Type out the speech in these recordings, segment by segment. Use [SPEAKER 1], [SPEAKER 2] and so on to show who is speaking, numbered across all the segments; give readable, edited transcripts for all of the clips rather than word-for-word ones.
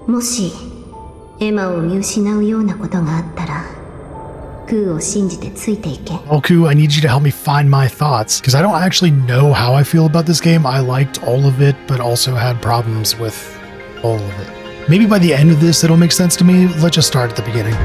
[SPEAKER 1] もしエマを見失うようなことがあったら、クーを信じてついていけ。
[SPEAKER 2] Well, Ku, I need you to help me find my thoughts, because I don't actually know how I feel about this game. I liked all of it, but also had problems with all of it. Maybe by the end of this, it'll make sense to me. Let's just start at the beginning.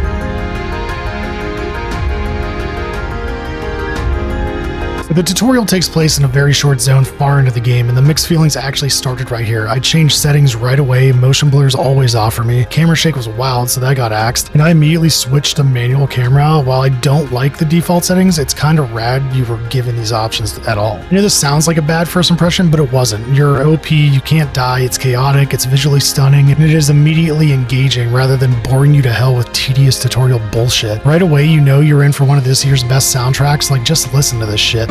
[SPEAKER 2] The tutorial takes place in a very short zone far into the game, and the mixed feelings actually started right here. I changed settings right away, motion blur's always off for me, camera shake was wild, so that got axed, and I immediately switched to manual camera. While I don't like the default settings, it's kind of rad you were given these options at all. I know this sounds like a bad first impression, but it wasn't. You're OP, you can't die, it's chaotic, it's visually stunning, and it is immediately engaging rather than boring you to hell with tedious tutorial bullshit. Right away, you know you're in for one of this year's best soundtracks. Like, just listen to this shit.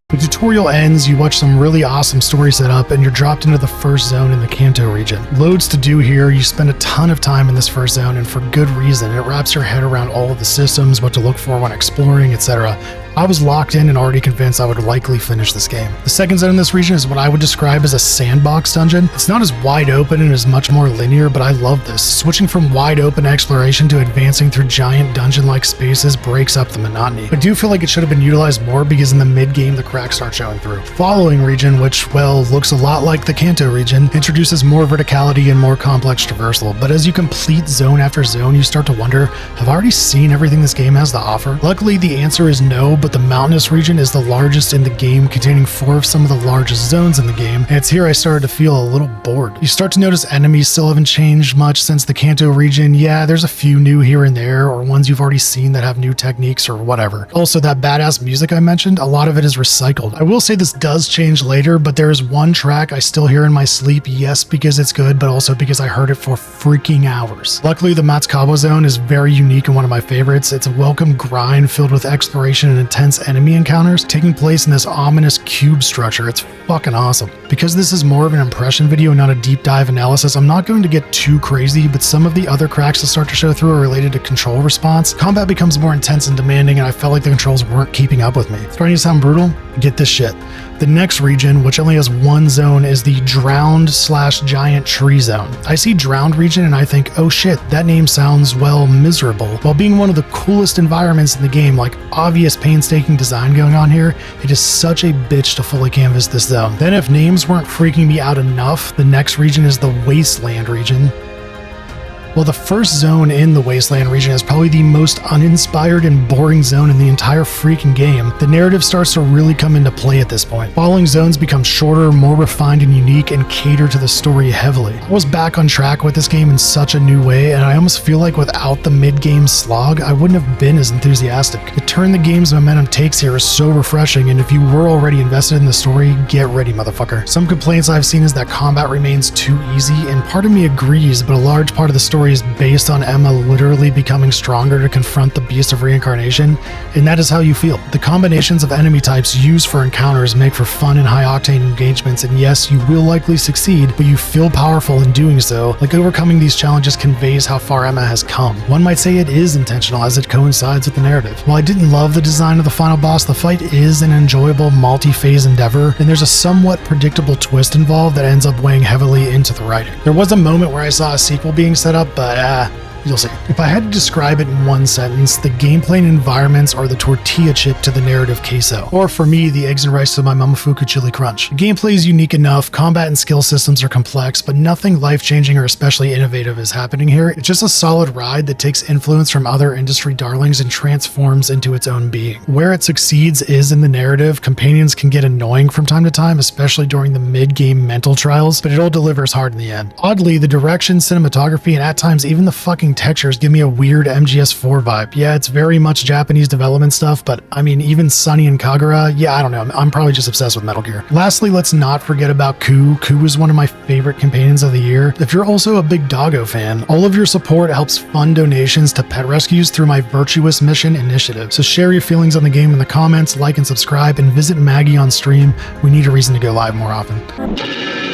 [SPEAKER 2] The tutorial ends, you watch some really awesome story setup, and you're dropped into the first zone in the Kanto region. Loads to do here, you spend a ton of time in this first zone, and for good reason. It wraps your head around all of the systems, what to look for when exploring, etc. I was locked in and already convinced I would likely finish this game. The second zone in this region is what I would describe as a sandbox dungeon. It's not as wide open and is much more linear, but I love this. Switching from wide open exploration to advancing through giant dungeon-like spaces breaks up the monotony. I do feel like it should have been utilized more because in the mid-game the cracks start showing through. Following region, which, well, looks a lot like the Kanto region, introduces more verticality and more complex traversal, but as you complete zone after zone, you start to wonder, have I already seen everything this game has to offer? Luckily, the answer is no, but the mountainous region is the largest in the game, containing 4 of some of the largest zones in the game, and it's here I started to feel a little bored. You start to notice enemies still haven't changed much since the Kanto region. Yeah, there's a few new here and there, or ones you've already seen that have new techniques or whatever. Also, that badass music I mentioned, a lot of it is recycled. I will say this does change later, but there is one track I still hear in my sleep, yes, because it's good, but also because I heard it for freaking hours. Luckily, the Matsukawa zone is very unique and one of my favorites. It's a welcome grind filled with exploration and intense enemy encounters taking place in this ominous cube structure. It's fucking awesome. Because this is more of an impression video and not a deep dive analysis, I'm not going to get too crazy, but some of the other cracks that start to show through are related to control response. Combat becomes more intense and demanding, and I felt like the controls weren't keeping up with me. Starting to sound brutal? Get this shit. The next region, which only has one zone, is the drowned/giant tree zone. I see drowned region and I think, oh shit, that name sounds, well, miserable. While being one of the coolest environments in the game, like obvious painstaking design going on here, it is such a bitch to fully canvas this zone. Then if names weren't freaking me out enough, the next region is the wasteland region. Well, the first zone in the Wasteland region is probably the most uninspired and boring zone in the entire freaking game. The narrative starts to really come into play at this point. Following zones become shorter, more refined and unique, and cater to the story heavily. I was back on track with this game in such a new way, and I almost feel like without the mid-game slog, I wouldn't have been as enthusiastic. The turn the game's momentum takes here is so refreshing, and if you were already invested in the story, get ready, motherfucker. Some complaints I've seen is that combat remains too easy, and part of me agrees, but a large part of the story is based on Emma literally becoming stronger to confront the beast of reincarnation, and that is how you feel. The combinations of enemy types used for encounters make for fun and high-octane engagements, and yes, you will likely succeed, but you feel powerful in doing so. Like, overcoming these challenges conveys how far Emma has come. One might say it is intentional as it coincides with the narrative. While I didn't love the design of the final boss, the fight is an enjoyable multi-phase endeavor, and there's a somewhat predictable twist involved that ends up weighing heavily into the writing. There was a moment where I saw a sequel being set up, but you'll see. If I had to describe it in one sentence, the gameplay and environments are the tortilla chip to the narrative queso. Or for me, the eggs and rice to my Momofuku Chili Crunch. The gameplay is unique enough, combat and skill systems are complex, but nothing life-changing or especially innovative is happening here. It's just a solid ride that takes influence from other industry darlings and transforms into its own being. Where it succeeds is in the narrative. Companions can get annoying from time to time, especially during the mid-game mental trials, but it all delivers hard in the end. Oddly, the direction, cinematography, and at times even the fucking textures give me a weird MGS4 vibe. Yeah, it's very much Japanese development stuff, but I mean, even Sunny and Kagura, yeah, I don't know, I'm probably just obsessed with Metal Gear. Lastly, let's not forget about Ku. Ku is one of my favorite companions of the year. If you're also a big doggo fan, all of your support helps fund donations to pet rescues through my Virtuous Mission initiative. So share your feelings on the game in the comments, like and subscribe, and visit Maggie on stream. We need a reason to go live more often.